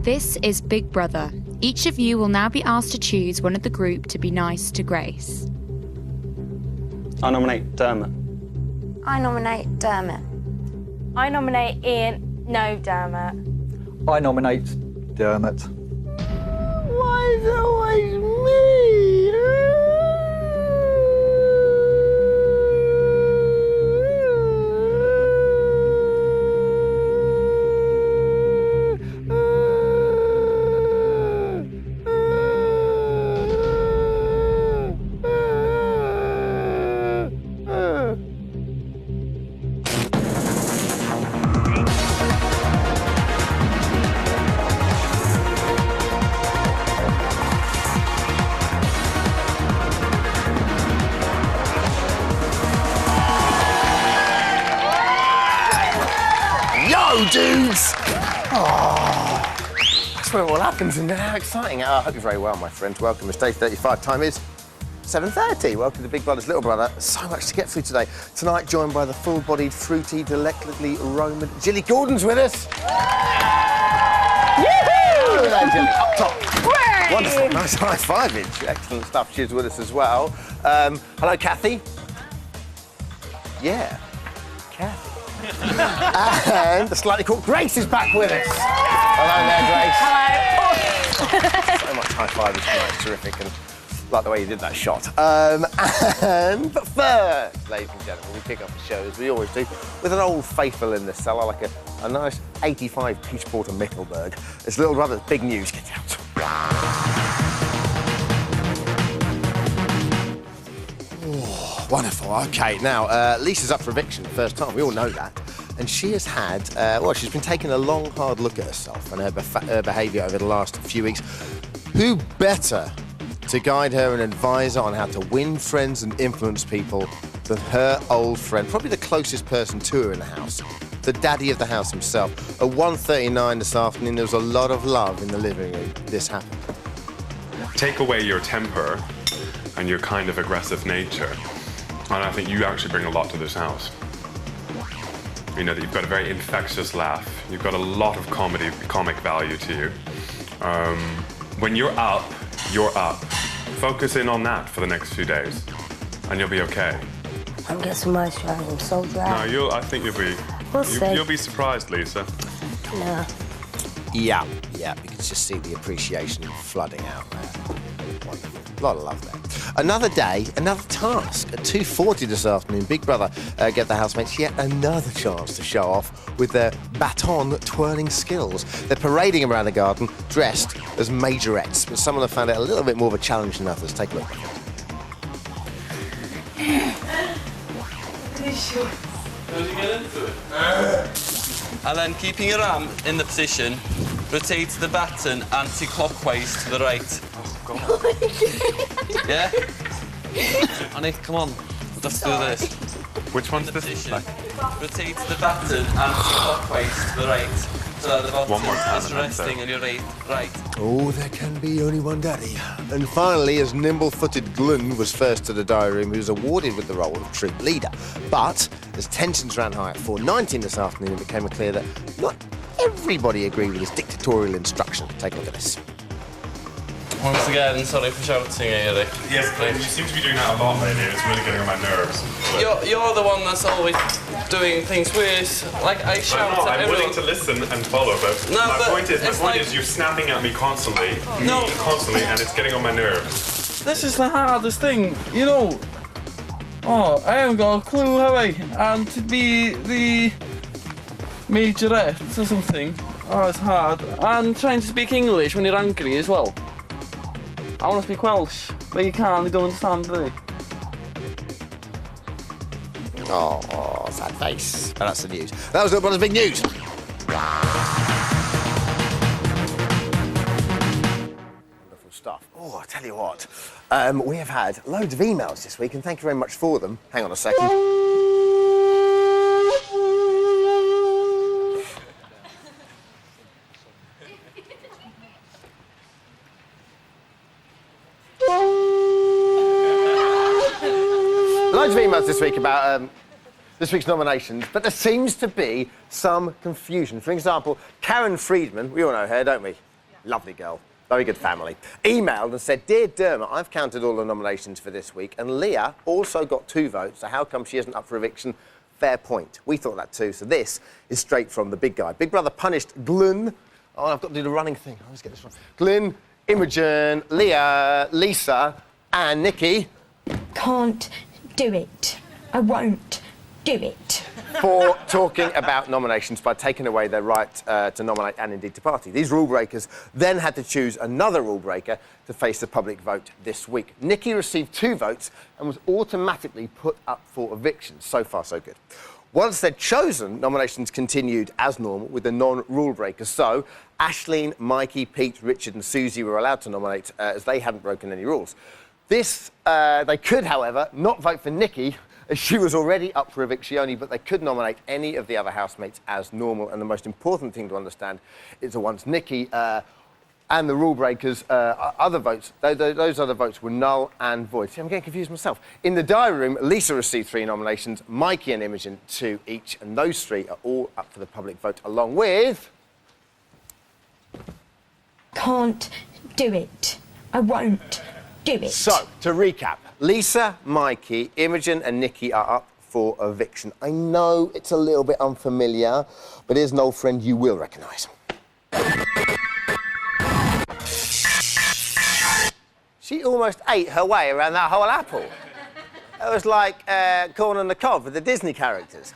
This is Big Brother. Each of you will now be asked to choose one of the group to be nice to Grace. I nominate Dermot. I nominate Dermot. I nominate Ian. No, Dermot. I nominate Dermot. Why is it always me? Dudes! Oh, that's where it all happens, and how exciting. I hope you're very well, my friends. Welcome. It's day 35. Time is 7:30. Welcome to Big Brother's Little Brother. So much to get through today. Tonight, joined by the full-bodied, fruity, delectably Roman Jilly Gordon's with us. Woohoo! Hello, Jilly. Up top. Wonderful. Nice high five-inch. Excellent stuff. She's with us as well. Hello, Kathy. Yeah, Kathy. And the slightly caught Grace is back with us. Hello there, Grace. Hello. So much high five tonight, it's terrific, and like the way you did that shot. But first, ladies and gentlemen, we kick off the show as we always do with an old faithful in the cellar, like a nice 85 peach porter Mickelberg. It's Little Brother's big news. Get out. Wonderful. OK, now, Lisa's up for eviction first time. We all know that. And she has had, she's been taking a long, hard look at herself and her behaviour over the last few weeks. Who better to guide her and advise her on how to win friends and influence people than her old friend, probably the closest person to her in the house, the daddy of the house himself. At 1:39 this afternoon, there was a lot of love in the living room. This happened. Take away your temper and your kind of aggressive nature, and I think you actually bring a lot to this house. You know that you've got a very infectious laugh. You've got a lot of comic value to you. When you're up, you're up. Focus in on that for the next few days, and you'll be okay. I'm getting moisturised. I'm so dry. No, I think you'll be surprised, Lisa. No. Yeah, you can just see the appreciation flooding out there. Wonderful. A lot of love there. Another day, another task. At 2:40 this afternoon, Big Brother get the housemates yet another chance to show off with their baton-twirling skills. They're parading around the garden, dressed as majorettes, but some of them found it a little bit more of a challenge than others. Take a look. And then keeping your arm in the position, rotate the baton anti-clockwise to the right. Oh, God. Yeah? Annie, come on. Let's do this. Which one's this? Rotate the baton anti-clockwise to the right. So that the bottom is resting on your right. Oh, there can be only one daddy. And finally, as nimble-footed Glyn was first to the diary room, he was awarded with the role of troop leader. But as tensions ran high at 4:19 this afternoon, it became clear that not everybody agreed with his dictatorial instruction. Take a look at this. Once again, sorry for shouting, Eric. Yes, you seem to be doing that a lot lately. It's really getting on my nerves. You're the one that's always doing things worse. Like, I shout at I'm everyone. willing to listen and follow, but No, my but point like... is you're snapping at me constantly. No. Constantly, and it's getting on my nerves. This is the hardest thing, you know. Oh, I haven't got a clue, have I? And to be the majorette or something, oh, it's hard. And trying to speak English when you're angry as well. I want to speak Welsh, but you can't, they don't understand, do they? Oh, sad face. And that's the news. That was Little Brother's big news. Wonderful stuff. Oh, I tell you what. We have had loads of emails this week, and thank you very much for them. Hang on a second. Loads of emails this week about this week's nominations, but there seems to be some confusion. For example, Karen Friedman, we all know her, don't we? Lovely girl. Very good family. Emailed and said, Dear Dermot, I've counted all the nominations for this week, and Leah also got 2 votes, so how come she isn't up for eviction? Fair point. We thought that too, so this is straight from the big guy. Big Brother punished Glyn. Oh, I've got to do the running thing. Let's get this one. Glyn, Imogen, Leah, Lisa, and Nikki. Can't do it. I won't do it. For talking about nominations by taking away their right to nominate and indeed to party. These rule breakers then had to choose another rule breaker to face the public vote this week. Nikki received 2 votes and was automatically put up for eviction. So far, so good. Once they'd chosen, nominations continued as normal with the non-rule breakers. So Aisling, Mikey, Pete, Richard and Susie were allowed to nominate as they hadn't broken any rules. They could, however, not vote for Nikki, as she was already up for eviction, but they could nominate any of the other housemates as normal. And the most important thing to understand is that once Nikki and the rule breakers, other votes, those other votes were null and void. See, I'm getting confused myself. In the diary room, Lisa received 3 nominations, Mikey and Imogen 2 each, and those 3 are all up for the public vote, along with... Can't do it. I won't do it. So, to recap, Lisa, Mikey, Imogen and Nikki are up for eviction. I know it's a little bit unfamiliar, but here's an old friend you will recognise. She almost ate her way around that whole apple. It was like Corn on the Cob with the Disney characters.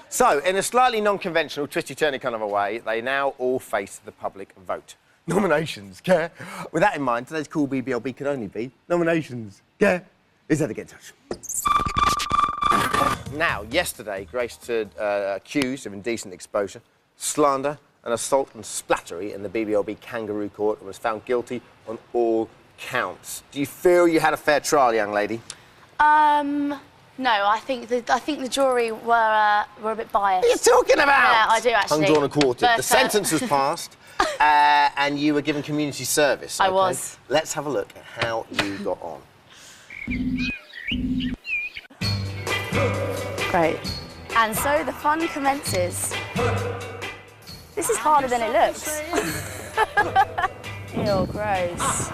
So, in a slightly non-conventional, twisty-turny kind of a way, they now all face the public vote. Nominations, yeah? With that in mind, today's Cool BBLB could only be nominations, yeah? Is there to get in touch? Now, yesterday, Grace stood accused of indecent exposure, slander and assault and splattery in the BBLB Kangaroo Court and was found guilty on all counts. Do you feel you had a fair trial, young lady? No, I think the jury were a bit biased. What are you talking about? Yeah, I do actually. Undrawn and quartered. But, the sentence was passed, and you were given community service. I was. Let's have a look at how you got on. Great. And so the fun commences. This is harder than it looks. Ew, gross.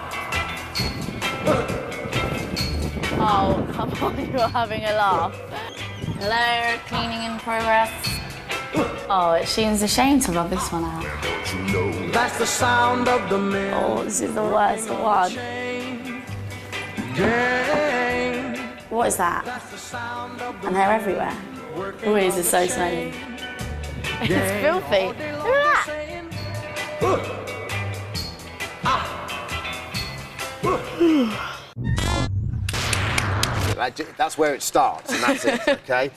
Oh, come on, you're having a laugh. Hello, cleaning in progress. Oh, Sheen's ashamed to rub this one out. That's the sound of the men. Oh, this is the worst one. What is that? And they're everywhere. Oh, these are so smelly. It's filthy. Look at that. That's where it starts, and that's it, OK?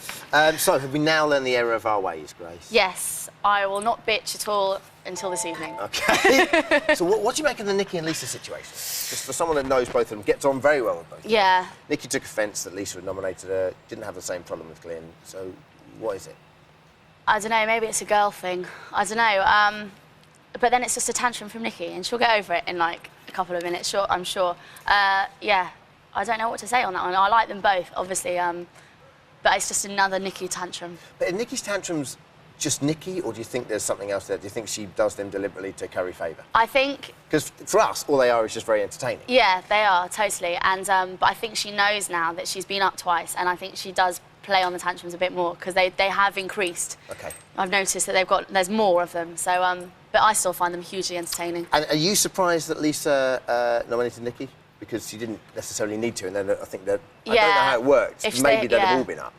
So, have we now learned the error of our ways, Grace? Yes, I will not bitch at all until this evening. OK. So, what do you make of the Nikki and Lisa situation? Just for someone that knows both of them, gets on very well with both of them. Yeah. Nikki took offence that Lisa had nominated her, didn't have the same problem with Glyn, so what is it? I don't know, maybe it's a girl thing. I don't know. But then it's just a tantrum from Nikki, and she'll get over it in, like, a couple of minutes, I'm sure. Yeah, I don't know what to say on that one. I like them both, obviously, but it's just another Nikki tantrum. But are Nikki's tantrums just Nikki, or do you think there's something else there? Do you think she does them deliberately to curry favour? I think... Because for us, all they are is just very entertaining. Yeah, they are, totally. And but I think she knows now that she's been up twice, and I think she does play on the tantrums a bit more, because they have increased. OK. I've noticed that there's more of them, so... But I still find them hugely entertaining. And are you surprised that Lisa nominated Nikki? Because she didn't necessarily need to, and then I think that... I don't know how it worked. Maybe they'd have all been up.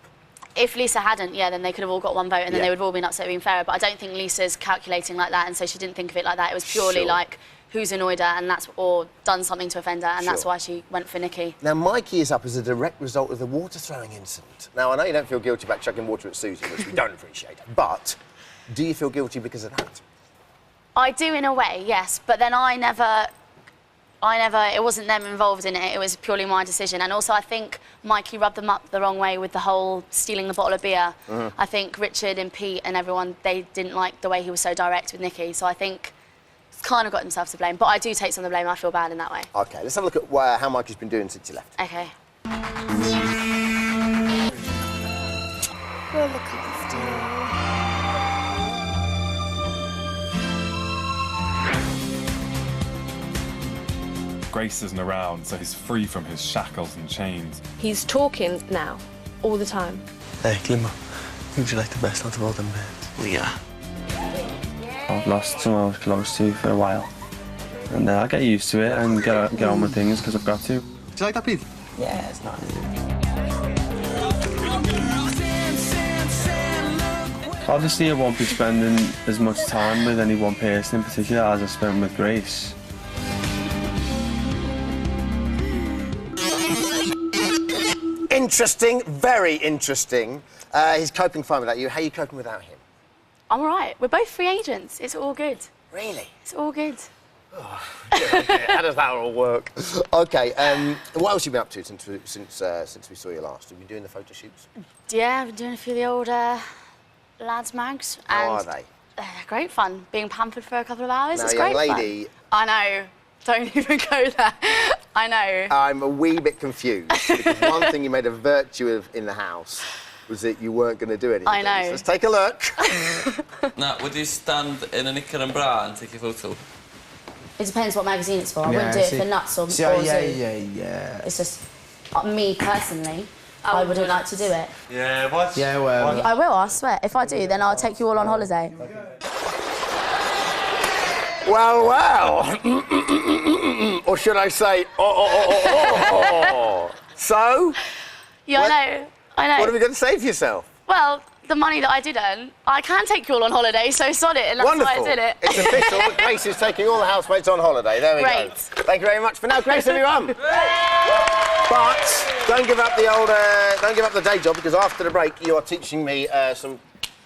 If Lisa hadn't, yeah, then they could have all got one vote, and then they would have all been up, so it would have been fairer. But I don't think Lisa's calculating like that, and so she didn't think of it like that. It was purely like, who's annoyed her, and or done something to offend her, and that's why she went for Nikki. Now, Mikey is up as a direct result of the water throwing incident. Now, I know you don't feel guilty about chucking water at Susie, which we don't appreciate, but do you feel guilty because of that? I do in a way, yes, but then I never, it wasn't them involved in it, it was purely my decision. And also I think Mikey rubbed them up the wrong way with the whole stealing the bottle of beer. I think Richard and Pete and everyone, they didn't like the way he was so direct with Nikki, so I think he's kind of got himself to blame. But I do take some of the blame, I feel bad in that way. OK, let's have a look at how Mikey's been doing since he left. OK. We'll look after you. Grace isn't around, so he's free from his shackles and chains. He's talking now, all the time. Hey, Glimmer, who would you like the best out of all them men? Leah. I've lost someone I was close to for a while. And I get used to it and get on with things because I've got to. Do you like that, Pete? Yeah, it's nice. Obviously, I won't be spending as much time with any one person in particular as I spent with Grace. Interesting, very interesting. He's coping fine without you. How are you coping without him? I'm all right. We're both free agents. It's all good. Really? It's all good. Oh, okay. How does that all work? Okay, what else have you been up to since we saw you last? Have you been doing the photo shoots? Yeah, I've been doing a few of the old lads mags. How and are they? Great fun. Being pampered for a couple of hours. Now, It's young great lady, fun. I know. Don't even go there. I know. I'm a wee bit confused because one thing you made a virtue of in the house was that you weren't going to do anything. I know. So let's take a look. Now, would you stand in a knicker and bra and take a photo? It depends what magazine it's for. I wouldn't do it for Nuts or Zoo. Yeah. It's just me personally. I wouldn't like to do it. Yeah, what? Yeah, well... I will, I swear. If I do, then I'll take you all on holiday. Well, well. Or should I say, So? Yeah, What- I know. What have you got to say for yourself? Well, the money that I did earn, I can take you all on holiday, so sod it, and that's Wonderful. why I did it. It's official. Grace is taking all the housemates on holiday. There we go. Great. Thank you very much for now, Grace, everyone. But don't give up the day job, because after the break you are teaching me some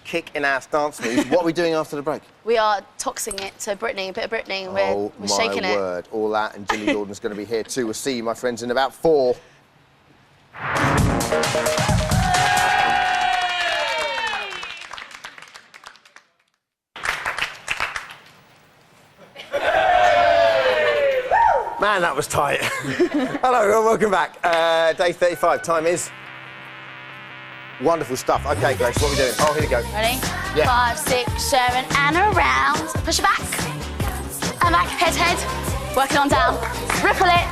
kick-in-ass dance moves. What are we doing after the break? We are toxing it to Britney, a bit of Britney, and we're shaking my it. word, all that, and Jimmy Gordon's going to be here too. We'll see you, my friends, in about 4. Man, that was tight. Hello, everyone, welcome back. Day 35, time is... Wonderful stuff. OK, Grace, what are we doing? Oh, here we go. Ready? Yeah. 5, 6, 7, and around. Push it back. And back, head to head. Work it on down. Ripple it.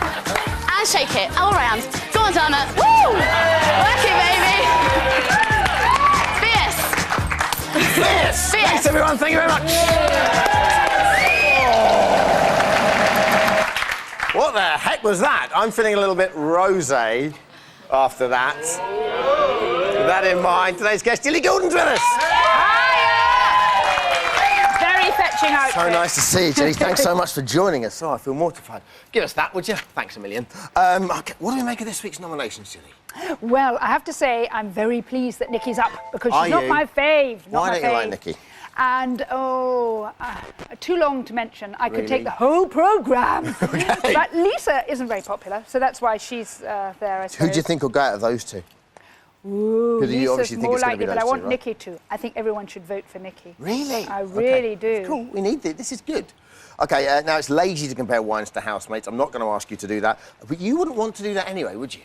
And shake it. All around. Go on, Dermot. Woo! Work it, baby. Fierce. Fierce. Thanks, everyone. Thank you very much. What the heck was that? I'm feeling a little bit rosé after that. With that in mind, today's guest, Jilly Gordon's with us. Very fetching outfit. So nice to see you, Jilly. Thanks so much for joining us. Oh, I feel mortified. Give us that, would you? Thanks a million. Okay, what do we make of this week's nominations, Jilly? Well, I have to say I'm very pleased that Nikki's up because Are she's not you? my fave. Why don't you like Nikki? And, too long to mention. I could Really? take the whole programme. Okay. But Lisa isn't very popular, so that's why she's there, I suppose. Who do you think will go out of those two? Ooh, Who do you Lisa's obviously think more it's gonna likely, be but those I two, want right? Nikki to. I think everyone should vote for Nikki. Really? I really do. Cool, we need this. This is good. OK, now it's lazy to compare wines to housemates. I'm not going to ask you to do that. But you wouldn't want to do that anyway, would you?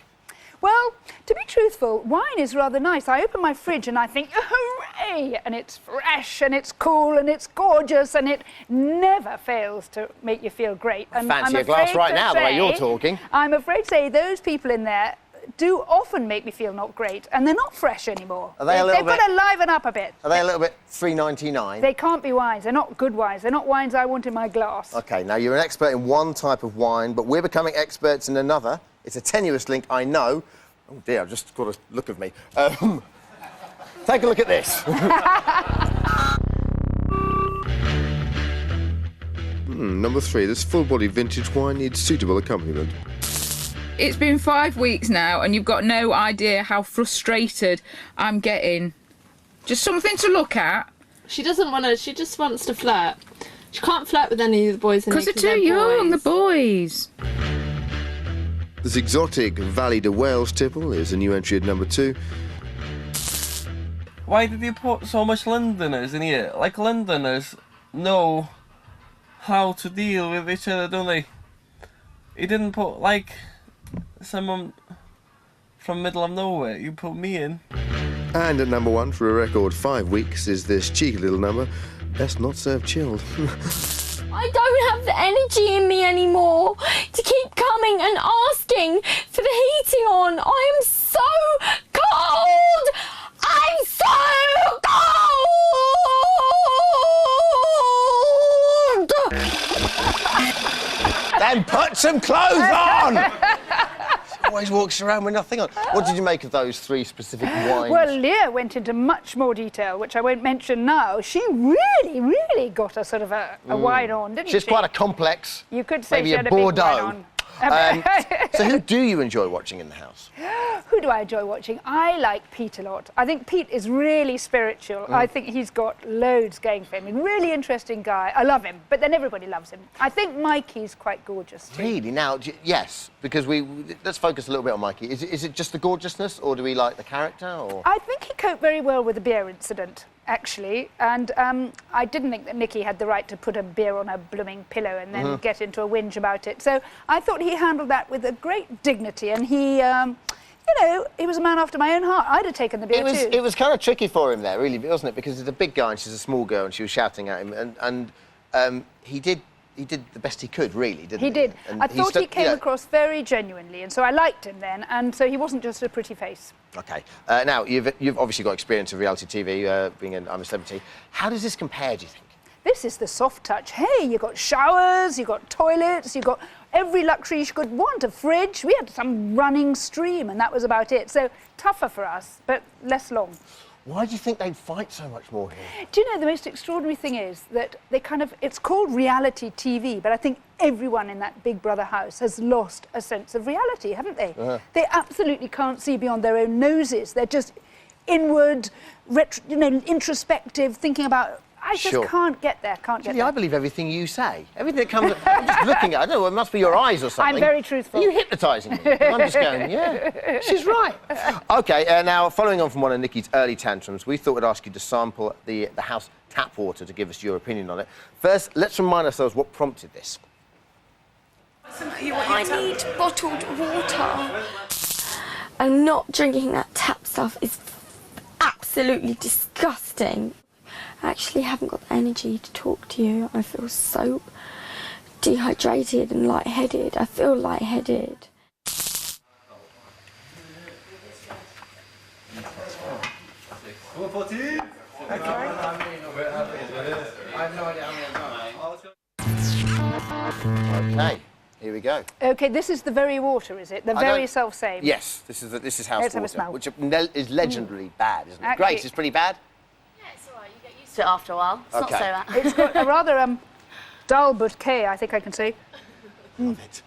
Well, to be truthful, wine is rather nice. I open my fridge and I think, hooray! And it's fresh and it's cool and it's gorgeous and it never fails to make you feel great. And Fancy I'm a glass afraid right to now, the way you're say- talking. I'm afraid to say those people in there do often make me feel not great, and they're not fresh anymore. Are they a little They've got to liven up a bit. Are they a little bit $3.99? They can't be wines. They're not good wines. They're not wines I want in my glass. OK, now you're an expert in one type of wine, but we're becoming experts in another. It's a tenuous link, I know. Oh dear, I've just got a look of me. Take a look at this. Number 3, this full-body vintage wine needs suitable accompaniment. It's been 5 weeks now and you've got no idea how frustrated I'm getting. Just something to look at. She doesn't want to, she just wants to flirt. She can't flirt with any of the boys in here. Because they're too young, the boys. This exotic Valley de Wales tipple is a new entry at number 2. Why did you put so much Londoners in here? Like, Londoners know how to deal with each other, don't they? You didn't put, like, someone from middle of nowhere. You put me in. And at number 1 for a record 5 weeks is this cheeky little number, Best Not Served Chilled. I don't have the energy in me anymore to keep ring and asking for the heating on. I am so cold! I'm so cold! Then put some clothes on! She always walks around with nothing on. What did you make of those 3 specific wines? Well, Leah went into much more detail, which I won't mention now. She really got a sort of a wine on, didn't she? She's quite a complex. You could say maybe she had a a big wine Bordeaux. on. So who do you enjoy watching in the house? Who do I enjoy watching? I like Pete a lot. I think Pete is really spiritual. I think he's got loads going for him. He's a really interesting guy. I love him, but then everybody loves him. I think Mikey's quite gorgeous too. Really? Now, yes, because let's focus a little bit on Mikey. Is it just the gorgeousness, or do we like the character? Or? I think he coped very well with the beer incident, actually, and I didn't think that Nikki had the right to put a beer on her blooming pillow and then get into a whinge about it. So I thought he handled that with a great dignity, and he, you know, he was a man after my own heart. I'd have taken the beer too. It was kind of tricky for him there, really, wasn't it? Because he's a big guy and she's a small girl, and she was shouting at him, and he did the best he could, really, didn't he? He did. And I thought he came across very genuinely, and so I liked him then, and so he wasn't just a pretty face. OK. Now, you've obviously got experience of reality TV, being in I'm a Celebrity. How does this compare, do you think? This is the soft touch. Hey, you've got showers, you've got toilets, you've got every luxury you could want, a fridge. We had some running stream, and that was about it. So tougher for us, but less long. Why do you think they'd fight so much more here? Do you know, the most extraordinary thing is that they it's called reality TV, but I think everyone in that Big Brother house has lost a sense of reality, haven't they? They absolutely can't see beyond their own noses. They're just inward, introspective, thinking about... I just can't get there, Julie, I believe everything you say. Everything that comes... I'm just looking at it. I don't know, it must be your eyes or something. I'm very truthful. Are you hypnotising me? I'm just going, yeah, she's right. OK, now, following on from one of Nikki's early tantrums, we thought we'd ask you to sample the house tap water to give us your opinion on it. First, let's remind ourselves what prompted this. I need bottled water. I'm not drinking that tap stuff. It's absolutely disgusting. I actually haven't got the energy to talk to you. I feel so dehydrated and lightheaded. I feel lightheaded. OK, here we go. OK, this is the very water, is it? The very self-same? Yes, this is house Let's have a water, smell. which is legendarily bad, isn't it? Actually- Grace, it's pretty bad? To it after a while. It's not so bad. It's got a rather dull bouquet, I think I can say. Love it.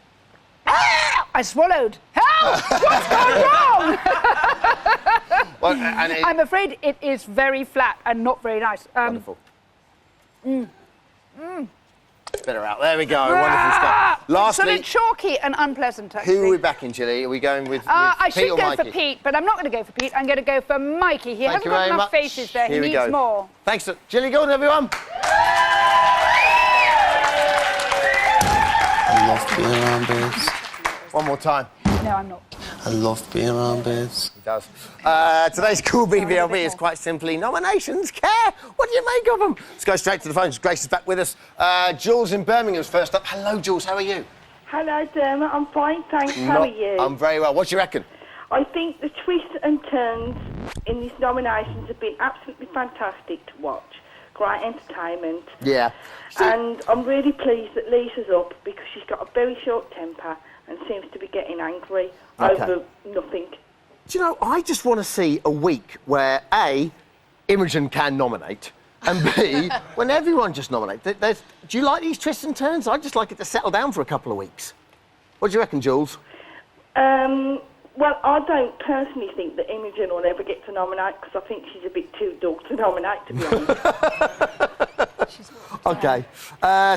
I swallowed. Help! What's gone wrong? Well, and I'm afraid it is very flat and not very nice. Wonderful. Better out. There we go. Wonderful stuff. Lastly, sort of chalky and unpleasant, actually. who are we backing, Julie? Are we going with I Pete should or go Mikey? for Pete, but I'm not going to go for Pete. I'm going to go for Mikey. He hasn't you got very enough much. faces there. Here he we needs go. more. Thanks, Julie Gordon, everyone. I love being around babes. One more time. No, I'm not. I love being around babes. He does. Today's Cool BBLB is quite simply nominations. Care? What do you make of them? Let's go straight to the phones. Grace is back with us. Jules in Birmingham's first up. Hello, Jules. How are you? Hello, Dermot. I'm fine, thanks. How are you? I'm very well. What do you reckon? I think the twists and turns in these nominations have been absolutely fantastic to watch. Great entertainment. Yeah. And I'm really pleased that Lisa's up because she's got a very short temper and seems to be getting angry over nothing. Do you know, I just want to see a week where, A, Imogen can nominate, and B, when everyone just nominates. Do you like these twists and turns? I'd just like it to settle down for a couple of weeks. What do you reckon, Jules? Well, I don't personally think that Imogen will ever get to nominate because I think she's a bit too dull to nominate, to be honest. OK.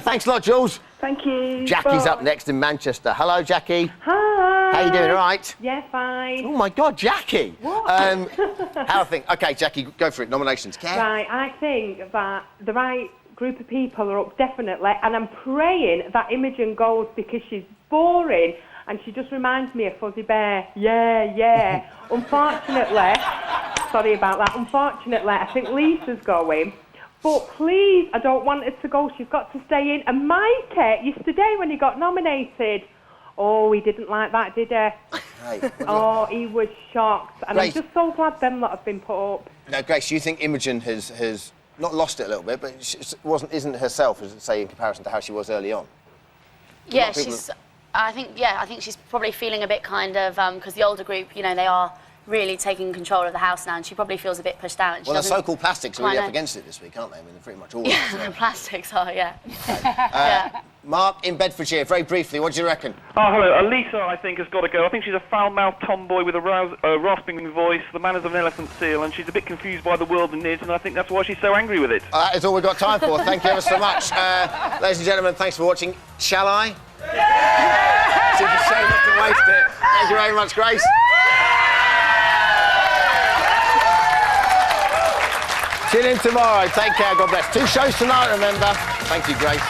Thanks a lot, Jules. Thank you. Jackie's Bye. up next in Manchester. Hello, Jackie. Hi. How you doing, all right? Yeah, fine. Oh, my God, Jackie. What? How I think... OK, Jackie, go for it. Nominations. Care? Right, I think that the right group of people are up, definitely, and I'm praying that Imogen goes because she's boring and she just reminds me of Fuzzy Bear. Yeah, yeah. Unfortunately, sorry about that, unfortunately, I think Lisa's going. But please, I don't want her to go. She's got to stay in. And Mikey, yesterday when he got nominated, Oh, he didn't like that, did he? Hey, Oh, he was shocked. And Grace. I'm just so glad them lot have been put up. Now, Grace, do you think Imogen has not lost it a little bit, but isn't herself, as say, in comparison to how she was early on? Yeah, I think she's probably feeling a bit kind of because the older group, you know, they are really taking control of the house now, and she probably feels a bit pushed out. And Well, the so-called plastics are really up against it this week, aren't they? I mean, they're pretty much all. Yeah, the plastics are, yeah. Mark in Bedfordshire, very briefly, what do you reckon? Oh, hello. Lisa, I think, has got to go. I think she's a foul-mouthed tomboy with a rasping voice, the manners of an elephant seal, and she's a bit confused by the world and it, and I think that's why she's so angry with it. That is all we've got time for. Thank you ever so much. Ladies and gentlemen, thanks for watching. Shall I? It's a shame not to waste it. Thank you very much, Grace. Tune in tomorrow. Take care. God bless. 2 shows tonight, remember. Thank you, Grace.